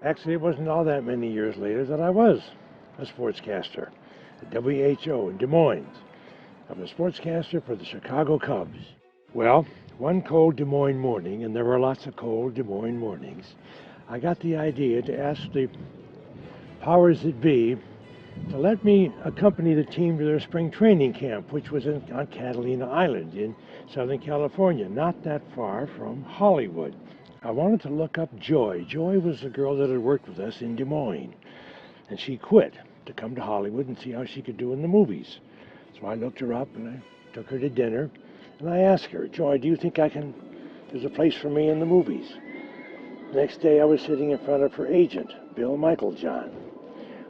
Actually, it wasn't all that many years later that I was a sportscaster at WHO in Des Moines. I'm a sportscaster for the Chicago Cubs. Well, one cold Des Moines morning, and there were lots of cold Des Moines mornings, I got the idea to ask the powers that be to let me accompany the team to their spring training camp, which was on Catalina Island in Southern California, not that far from Hollywood. I wanted to look up Joy. Joy was the girl that had worked with us in Des Moines, and she quit to come to Hollywood and see how she could do in the movies. So I looked her up and I took her to dinner, and I asked her, Joy, do you think there's a place for me in the movies? The next day I was sitting in front of her agent, Bill Michaeljohn,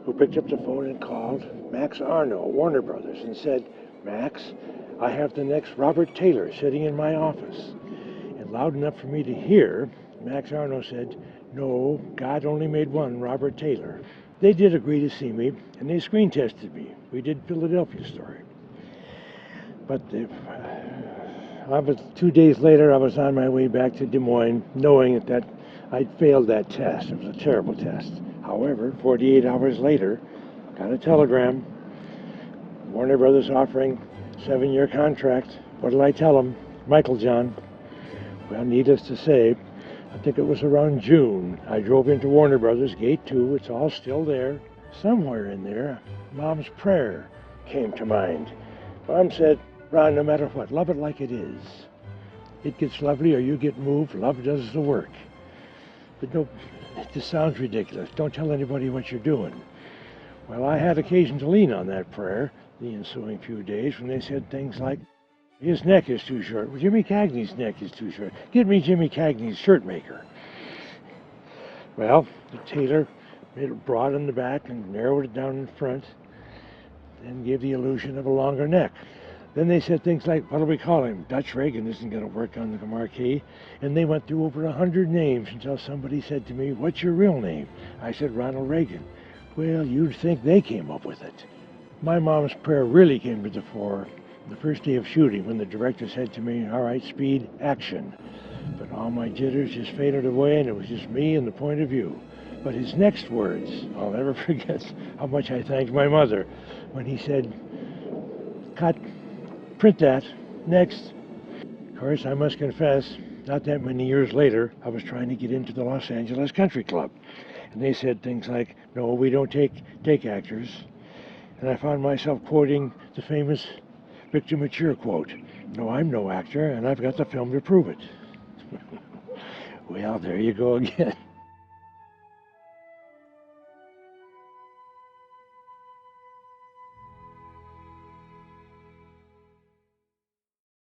who picked up the phone and called Max Arno, Warner Brothers, and said, Max, I have the next Robert Taylor sitting in my office. And loud enough for me to hear, Max Arno said, no, God only made one Robert Taylor. They did agree to see me, and they screen tested me. We did Philadelphia Story. But 2 days later, I was on my way back to Des Moines, knowing that I'd failed that test. It was a terrible test. However, 48 hours later, got a telegram. Warner Brothers offering 7-year contract. What did I tell them? Michaeljohn. Well, needless to say, I think it was around June. I drove into Warner Brothers, Gate 2. It's all still there. Somewhere in there, Mom's prayer came to mind. Mom said, Ron, no matter what, love it like it is. It gets lovely or you get moved. Love does the work. But no, this sounds ridiculous. Don't tell anybody what you're doing. Well, I had occasion to lean on that prayer the ensuing few days when they said things like, his neck is too short. Well, Jimmy Cagney's neck is too short. Get me Jimmy Cagney's shirt maker. Well, the tailor made it broad in the back and narrowed it down in front, then gave the illusion of a longer neck. Then they said things like, what do we call him? Dutch Reagan isn't going to work on the marquee. And they went through over 100 names until somebody said to me, what's your real name? I said, Ronald Reagan. Well, you'd think they came up with it. My mom's prayer really came to the fore the first day of shooting when the director said to me, all right, speed, action. But all my jitters just faded away and it was just me and the point of view. But his next words, I'll never forget how much I thanked my mother when he said, cut, print that, next. Of course, I must confess, not that many years later, I was trying to get into the Los Angeles Country Club. And they said things like, no, we don't take actors. And I found myself quoting the famous Victor Mature quote, no, I'm no actor, and I've got the film to prove it. Well, there you go again.